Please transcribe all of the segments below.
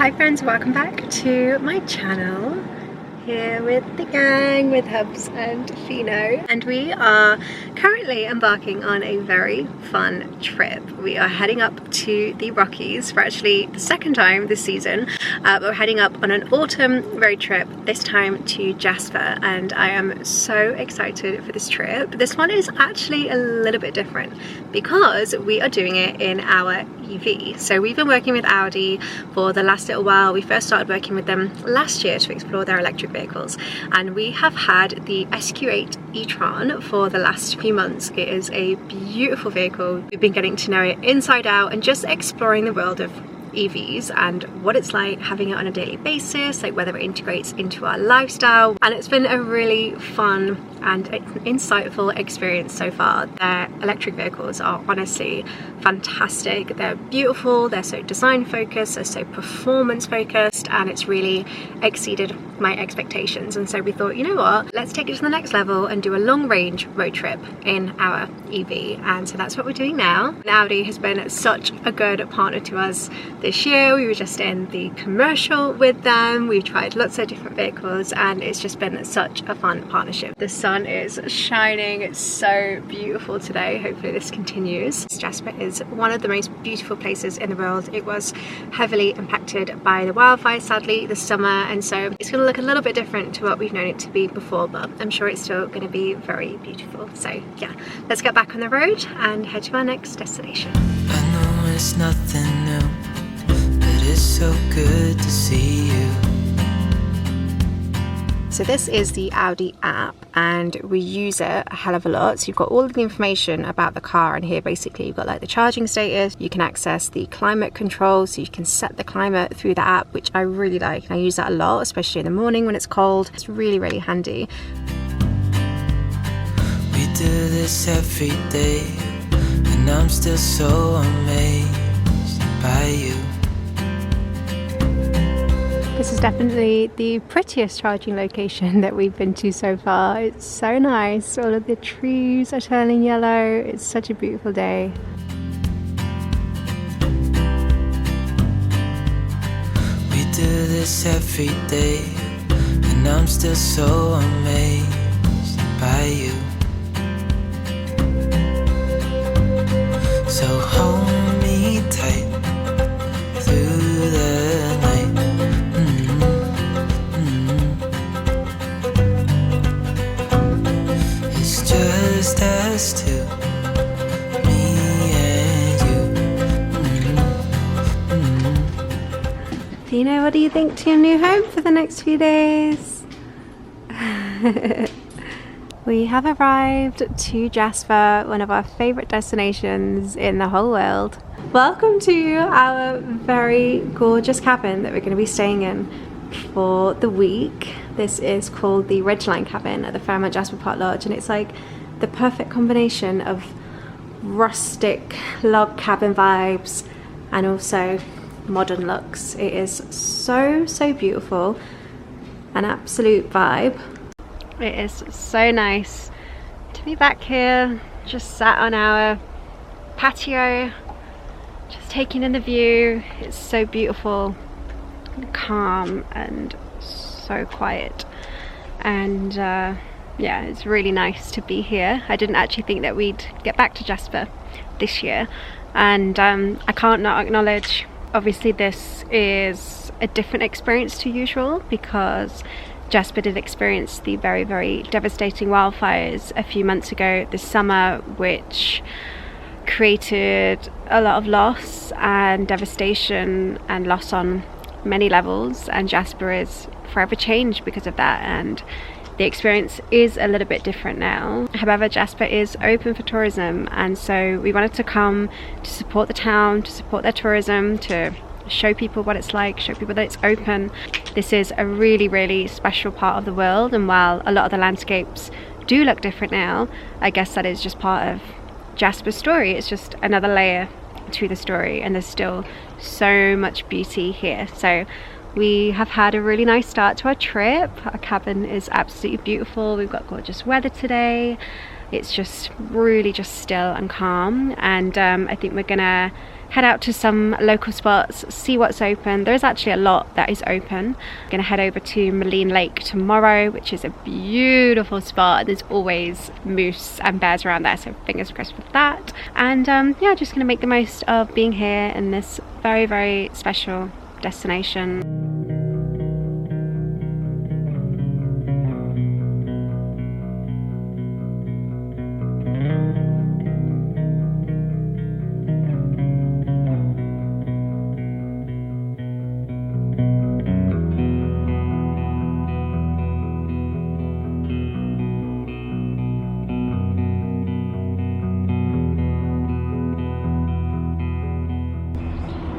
Hi friends, welcome back to my channel. Here with the gang, with Hubs and Fino, and we are currently embarking on a very fun trip. We are heading up to the Rockies for actually the second time this season. We're heading up on an autumn road trip, this time to Jasper, and I am so excited for this trip. This one is actually a little bit different because we are doing it in our EV. So we've been working with Audi for the last little while. We first started working with them last year to explore their electric vehicles, and we have had the SQ8 e-tron for the last few months. It is a beautiful vehicle. We've been getting to know it inside out and just exploring the world of EVs and what it's like having it on a daily basis, like whether it integrates into our lifestyle, and it's been a really fun and insightful experience so far. Their electric vehicles are honestly fantastic. They're beautiful, they're so design focused, they're so performance focused, and it's really exceeded my expectations. And so we thought, you know what, let's take it to the next level and do a long range road trip in our EV. And so that's what we're doing now. And Audi has been such a good partner to us this year. We were just in the commercial with them. We've tried lots of different vehicles and it's just been such a fun partnership. The sun is shining, it's so beautiful today. Hopefully this continues. Jasper is one of the most beautiful places in the world. It was heavily impacted by the wildfire sadly this summer, and so it's going to look a little bit different to what we've known it to be before, but I'm sure it's still going to be very beautiful. So yeah, let's get back on the road and head to our next destination. I know it's nothing new, but it's so good to see you. So this is the Audi app and we use it a hell of a lot. So you've got all of the information about the car in here. Basically you've got like the charging status, you can access the climate control, so you can set the climate through the app, which I really like. I use that a lot, especially in the morning when it's cold. It's really, really handy. We do this every day and I'm still so amazed by you. This is definitely the prettiest charging location that we've been to so far. It's so nice. All of the trees are turning yellow. It's such a beautiful day. We do this every day and I'm still so amazed by you. So hold me tight through the night. It's just us two, me and you. Fino, what do you think to your new home for the next few days? We have arrived to Jasper, one of our favourite destinations in the whole world. Welcome to our very gorgeous cabin that we're going to be staying in for the week. This is called the Ridgeline cabin at the Fairmont Jasper Park Lodge, and it's like the perfect combination of rustic log cabin vibes and also modern looks. It is so beautiful, an absolute vibe. It is so nice to be back here, just sat on our patio, just taking in the view. It's so beautiful and calm and so quiet, and yeah, it's really nice to be here. I didn't actually think that we'd get back to Jasper this year, and I can't not acknowledge, obviously this is a different experience to usual because Jasper did experience the very devastating wildfires a few months ago this summer, which created a lot of loss and devastation and loss on many levels, and Jasper is forever changed because of that, and the experience is a little bit different now. However, Jasper is open for tourism, and so we wanted to come to support the town, to support their tourism, to show people what it's like, show people that it's open. This is a really special part of the world, and while a lot of the landscapes do look different now, I guess that is just part of Jasper's story. It's just another layer to the story, and there's still so much beauty here. So we have had a really nice start to our trip. Our cabin is absolutely beautiful. We've got gorgeous weather today. It's just really just still and calm, and I think we're gonna head out to some local spots, see what's open. There's actually a lot that is open. I'm gonna head over to Maligne Lake tomorrow, which is a beautiful spot. There's always moose and bears around there, so fingers crossed for that. And yeah, just gonna make the most of being here in this very, very special destination.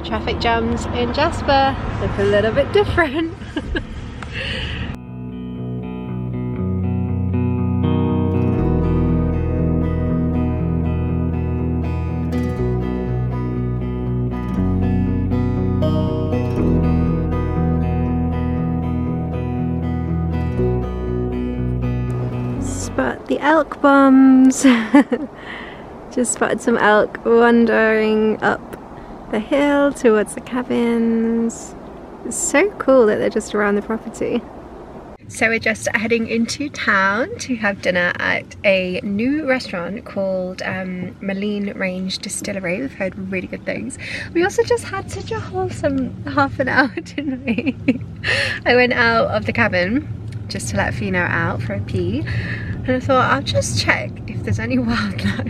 Traffic jams in Jasper look a little bit different. Spot the elk bombs. Just spotted some elk wandering up the hill towards the cabins. It's so cool that they're just around the property. So we're just heading into town to have dinner at a new restaurant called Maligne Range Distillery. We've heard really good things. We also just had such a wholesome half an hour, didn't we? I went out of the cabin just to let Fino out for a pee, and I thought I'll just check if there's any wildlife,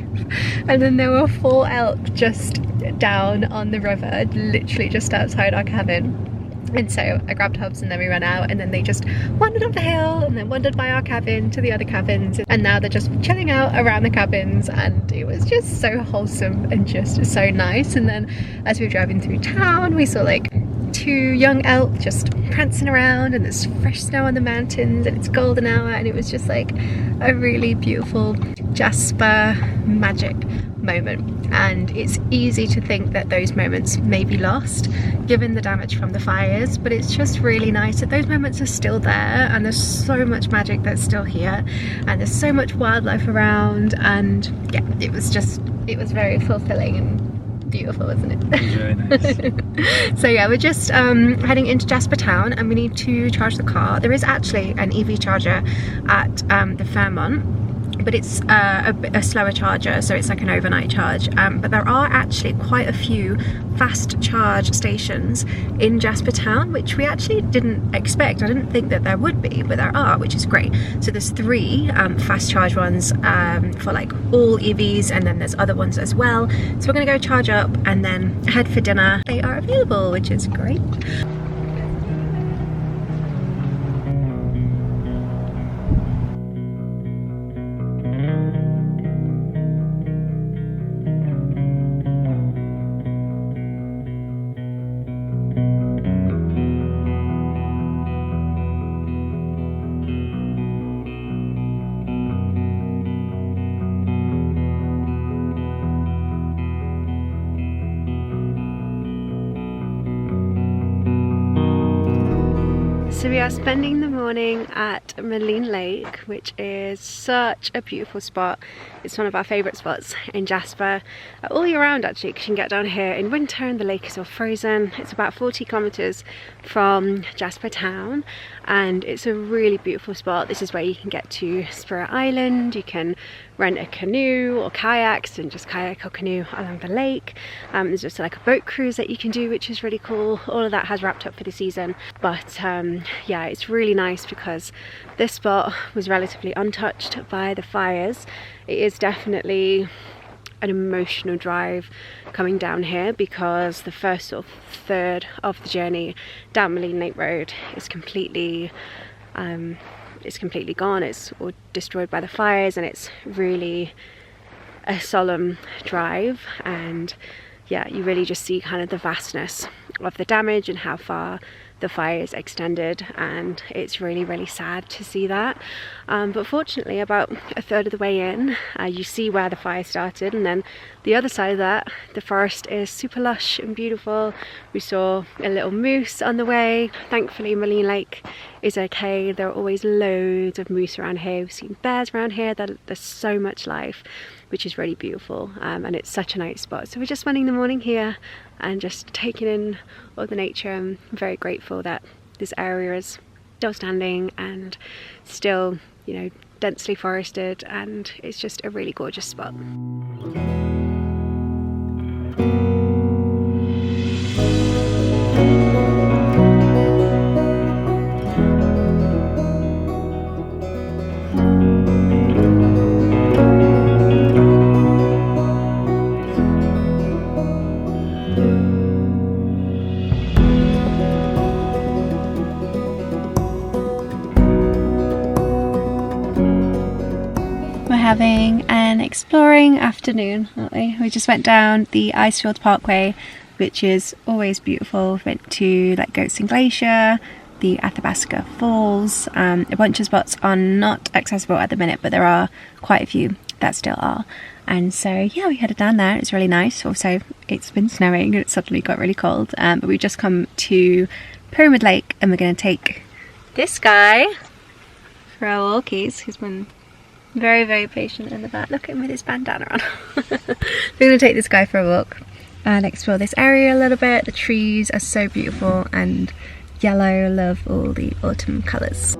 and then there were 4 elk just down on the river, literally just outside our cabin. And so I grabbed Hubs and then we ran out, and then they just wandered up the hill and then wandered by our cabin to the other cabins, and now they're just chilling out around the cabins, and it was just so wholesome and just so nice. And then as we were driving through town, we saw like 2 young elk just prancing around, and there's fresh snow on the mountains, and it's golden hour, and it was just like a really beautiful Jasper magic moment. And it's easy to think that those moments may be lost given the damage from the fires, but it's just really nice that those moments are still there, and there's so much magic that's still here, and there's so much wildlife around. And yeah, it was very fulfilling and beautiful, wasn't it? Very nice. So yeah, we're just heading into Jasper town, and we need to charge the car. There is actually an EV charger at the Fairmont, but it's a slower charger, so it's like an overnight charge. But there are actually quite a few fast charge stations in Jasper town, which we actually didn't expect. I didn't think that there would be, but there are, which is great. So there's 3 fast charge ones for like all EVs, and then there's other ones as well. So we're gonna go charge up and then head for dinner. They are available, which is great. So we are spending the morning at Maligne Lake, which is such a beautiful spot. It's one of our favourite spots in Jasper all year round actually, because you can get down here in winter and the lake is all frozen. It's about 40 kilometres from Jasper town, and it's a really beautiful spot. This is where you can get to Spirit Island. You can rent a canoe or kayaks and just kayak or canoe along the lake. There's just like a boat cruise that you can do, which is really cool. All of that has wrapped up for the season, but yeah, it's really nice because this spot was relatively untouched by the fires. It is definitely an emotional drive coming down here, because the first sort of third of the journey down Maligne Lake Road is completely gone. It's all destroyed by the fires, and it's really a solemn drive. And yeah, you really just see kind of the vastness of the damage and how far the fire is extended, and it's really sad to see that. But fortunately, about a third of the way in, you see where the fire started, and then the other side of that, the forest is super lush and beautiful. We saw a little moose on the way. Thankfully, Maligne Lake is okay. There are always loads of moose around here. We've seen bears around here. There's so much life, which is really beautiful, and it's such a nice spot. So we're just spending the morning here and just taking in all the nature. I'm very grateful that this area is still standing and still, you know, densely forested, and it's just a really gorgeous spot. Having an exploring afternoon, aren't we? We just went down the Icefield Parkway, which is always beautiful. Went to like Goatsing Glacier, the Athabasca Falls. A bunch of spots are not accessible at the minute, but there are quite a few that still are. And so yeah, we headed down there. It's really nice. Also, it's been snowing and it suddenly got really cold. But we've just come to Pyramid Lake, and we're going to take this guy for our walkies. He's been very patient in the back. Look at him with his bandana on. We're going to take this guy for a walk and explore this area a little bit. The trees are so beautiful and yellow. Love all the autumn colours.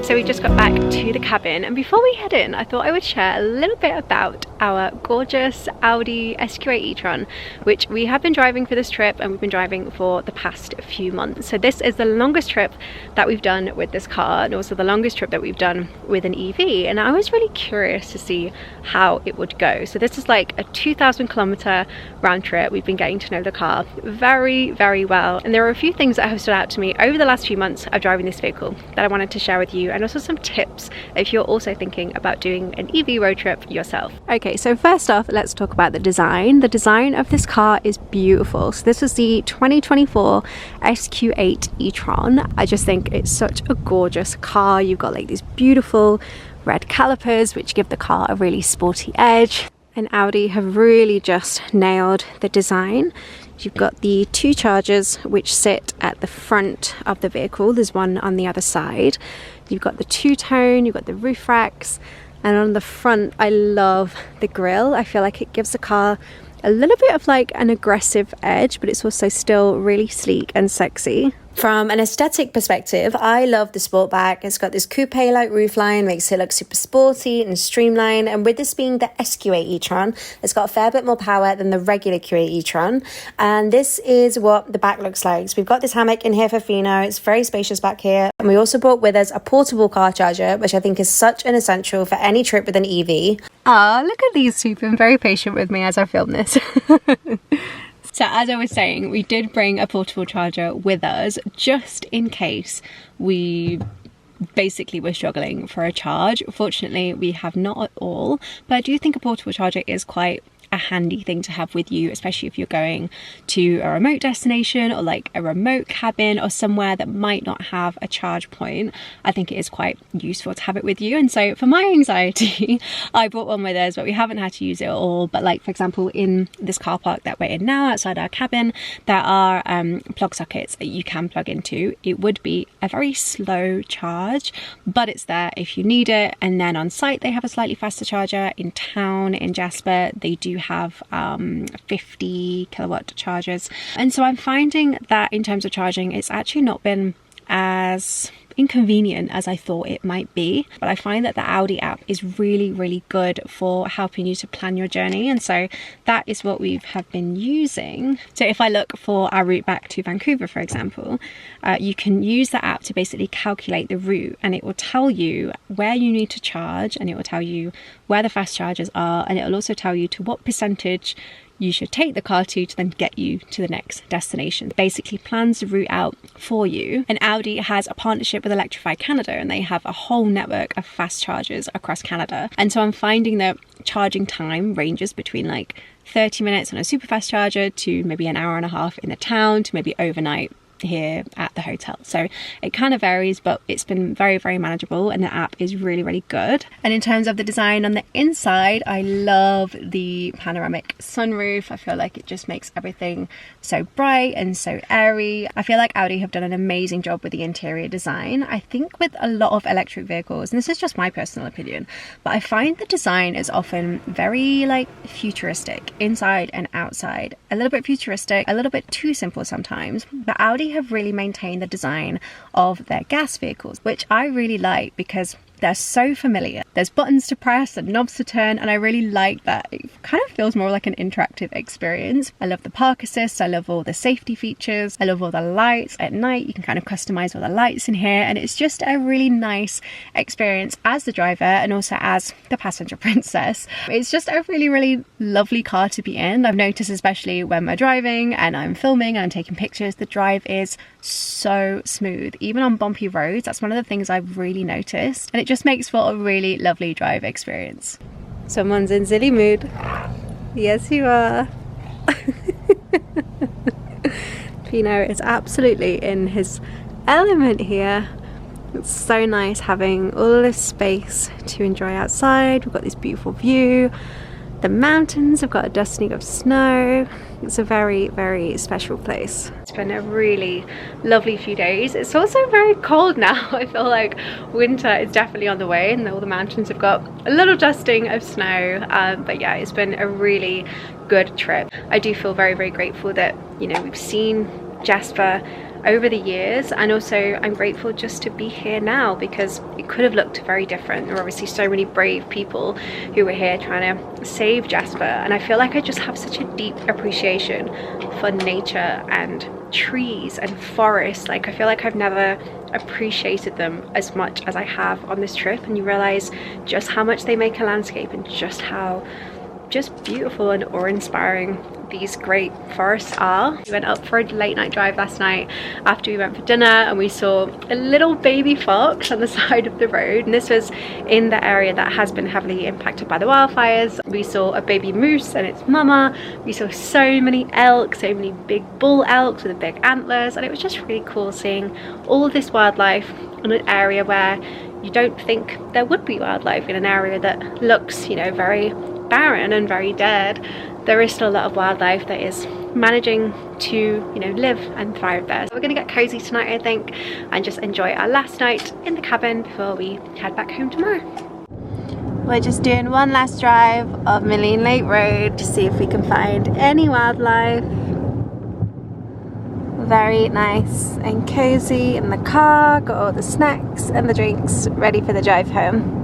So we just got back to the cabin, and before we head in, I thought I would share a little bit about our gorgeous Audi SQ8 e-tron, which we have been driving for this trip, and we've been driving for the past few months. So this is the longest trip that we've done with this car, and also the longest trip that we've done with an EV, and I was really curious to see how it would go. So this is like a 2,000 kilometer round trip. We've been getting to know the car very well, and there are a few things that have stood out to me over the last few months of driving this vehicle that I wanted to share with you, and also some tips if you're also thinking about doing an EV road trip yourself. Okay, so first off, let's talk about the design. The design of this car is beautiful. So this is the 2024 SQ8 e-tron. I just think it's such a gorgeous car. You've got like these beautiful red calipers which give the car a really sporty edge, and Audi have really just nailed the design. You've got the two chargers which sit at the front of the vehicle. There's one on the other side. You've got the two-tone, you've got the roof racks, and on the front I love the grille. I feel like it gives the car a little bit of like an aggressive edge, but it's also still really sleek and sexy. From an aesthetic perspective, I love the Sportback. It's got this coupe-like roofline, makes it look super sporty and streamlined. And with this being the SQ8 e-tron, it's got a fair bit more power than the regular Q8 e-tron. And this is what the back looks like. So we've got this hammock in here for Fino. It's very spacious back here. And we also brought with us a portable car charger, which I think is such an essential for any trip with an EV. Ah, look at these two, been very patient with me as I film this. So as I was saying, we did bring a portable charger with us just in case we basically were struggling for a charge. Fortunately, we have not at all, but I do think a portable charger is quite a handy thing to have with you, especially if you're going to a remote destination or like a remote cabin or somewhere that might not have a charge point. I think it is quite useful to have it with you. And so for my anxiety, I brought one with us, but we haven't had to use it at all. But like, for example, in this car park that we're in now outside our cabin, there are plug sockets that you can plug into. It would be a very slow charge, but it's there if you need it. And then on site, they have a slightly faster charger. In town, in Jasper, they do have 50 kilowatt chargers, and so I'm finding that in terms of charging, it's actually not been as inconvenient as I thought it might be. But I find that the Audi app is really good for helping you to plan your journey, and so that is what we have been using. So if I look for our route back to Vancouver, for example, you can use the app to basically calculate the route, and it will tell you where you need to charge, and it will tell you where the fast chargers are, and it will also tell you to what percentage you should take the car to then get you to the next destination. Basically plans the route out for you. And Audi has a partnership with Electrify Canada, and they have a whole network of fast chargers across Canada. And so I'm finding that charging time ranges between like 30 minutes on a super fast charger to maybe an hour and a half in the town to maybe overnight here at the hotel. So it kind of varies, but it's been very, very manageable, and the app is really, really good. And in terms of the design on the inside, I love the panoramic sunroof. I feel like it just makes everything so bright and so airy. I feel like Audi have done an amazing job with the interior design. I think with a lot of electric vehicles, and this is just my personal opinion, but I find the design is often very like futuristic inside and outside, a little bit futuristic, a little bit too simple sometimes. But Audi have really maintained the design of their gas vehicles, which I really like because they're so familiar. There's buttons to press and knobs to turn, and I really like that. It kind of feels more like an interactive experience. I love the park assist, I love all the safety features, I love all the lights. At night you can kind of customize all the lights in here, and it's just a really nice experience as the driver and also as the passenger princess. It's just a really, really lovely car to be in. I've noticed, especially when we're driving and I'm filming and I'm taking pictures, the drive is so smooth. Even on bumpy roads, that's one of the things I've really noticed, and it just makes for a really lovely drive experience. Someone's in silly mood. Yes, you are. Pino is absolutely in his element here. It's so nice having all this space to enjoy outside. We've got this beautiful view. The mountains have got a dusting of snow. It's a very, very special place. It's been a really lovely few days. It's also very cold now. I feel like winter is definitely on the way, and all the mountains have got a little dusting of snow. But yeah, it's been a really good trip. I do feel very, very grateful that, you know, we've seen Jasper over the years, and also I'm grateful just to be here now because it could have looked very different. There are obviously so many brave people who were here trying to save Jasper, and I feel like I just have such a deep appreciation for nature and trees and forests. Like, I feel like I've never appreciated them as much as I have on this trip, and you realize just how much they make a landscape and just how just beautiful and awe-inspiring these great forests are. We went up for a late night drive last night after we went for dinner, and we saw a little baby fox on the side of the road, and this was in the area that has been heavily impacted by the wildfires. We saw a baby moose and its mama. We saw so many elk, so many big bull elks with big antlers, and it was just really cool seeing all of this wildlife in an area where you don't think there would be wildlife, in an area that looks, you know, very barren and very dead. There is still a lot of wildlife that is managing to, you know, live and thrive there. So we're gonna get cozy tonight, I think, and just enjoy our last night in the cabin before we head back home tomorrow. We're just doing one last drive of Maligne Lake Road to see if we can find any wildlife. Very nice and cozy in the car, got all the snacks and the drinks ready for the drive home.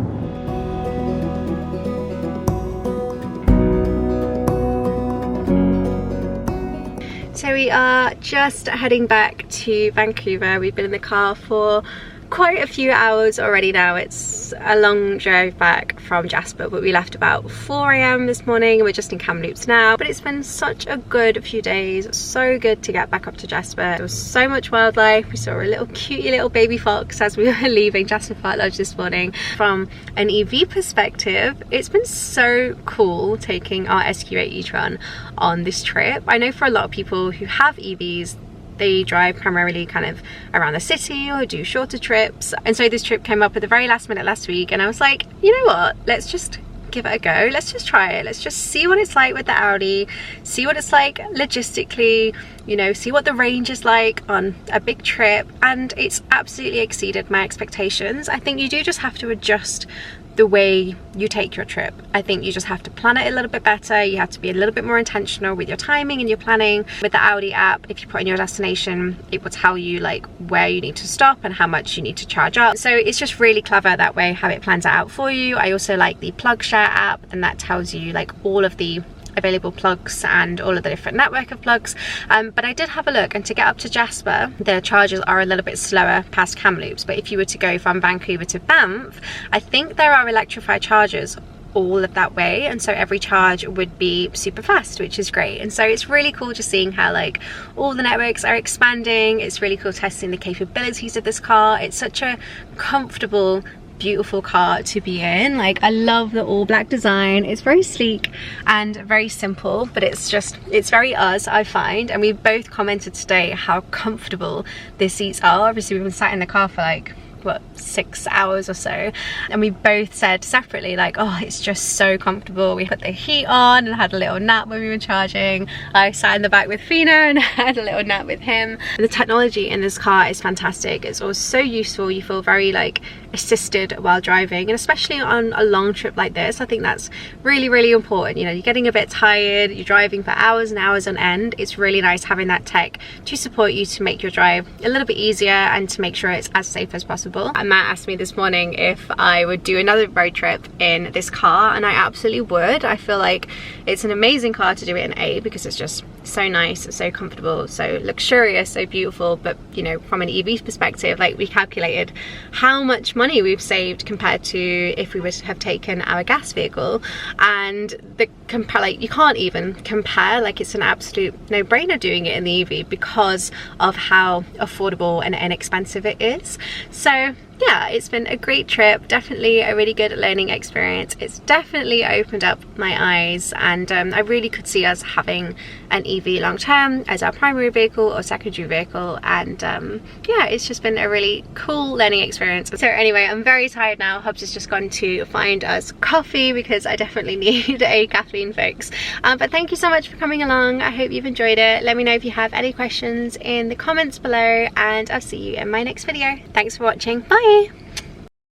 So we are just heading back to Vancouver. We've been in the car for quite a few hours already now. It's a long drive back from Jasper, but we left about 4 AM this morning and we're just in Kamloops now. But it's been such a good few days, so good to get back up to Jasper. There was so much wildlife. We saw a little cutie little baby fox as we were leaving Jasper Park Lodge this morning. From an EV perspective, it's been so cool taking our SQ8 e-tron on this trip. I know for a lot of people who have EVs, they drive primarily kind of around the city or do shorter trips, and so this trip came up at the very last minute last week, and I was like, you know what, let's just give it a go. Let's just try it. Let's just see what it's like with the Audi, see what it's like logistically, you know, see what the range is like on a big trip, and it's absolutely exceeded my expectations. I think you do just have to adjust the way you take your trip. I think you just have to plan it a little bit better. You have to be a little bit more intentional with your timing and your planning. With the Audi app, if you put in your destination, it will tell you like where you need to stop and how much you need to charge up. So it's just really clever that way, how it plans it out for you. I also like the plug share app, and that tells you like all of the available plugs and all of the different network of plugs. But I did have a look, and to get up to Jasper, the charges are a little bit slower past Kamloops, but if you were to go from Vancouver to Banff, I think there are electrified chargers all of that way, and so every charge would be super fast, which is great. And so it's really cool just seeing how like all the networks are expanding. It's really cool testing the capabilities of this car. It's such a comfortable, beautiful car to be in. Like, I love the all black design. It's very sleek and very simple, but it's very us, I find. And we both commented today how comfortable the seats are. Obviously we've been sat in the car for like, what, 6 hours or so, and we both said separately like, oh, it's just so comfortable. We put the heat on and had a little nap when we were charging. I sat in the back with Fina and had a little nap with him. And the technology in this car is fantastic. It's always so useful. You feel very like assisted while driving, and especially on a long trip like this, I think that's really, really important. You know, you're getting a bit tired, you're driving for hours and hours on end. It's really nice having that tech to support you, to make your drive a little bit easier and to make sure it's as safe as possible. And Matt asked me this morning if I would do another road trip in this car, and I absolutely would. I feel like it's an amazing car to do it in because it's just so nice, so comfortable, so luxurious, so beautiful. But you know, from an EV perspective, like we calculated how much money we've saved compared to if we would have taken our gas vehicle, and like you can't even compare. Like, it's an absolute no-brainer doing it in the EV because of how affordable and inexpensive it is. So yeah, it's been a great trip, definitely a really good learning experience. It's definitely opened up my eyes, and I really could see us having an EV long term as our primary vehicle or secondary vehicle. And yeah, it's just been a really cool learning experience. So anyway, I'm very tired now. Hobbs has just gone to find us coffee because I definitely need a caffeine fix. But thank you so much for coming along. I hope you've enjoyed it. Let me know if you have any questions in the comments below, and I'll see you in my next video. Thanks for watching. Bye.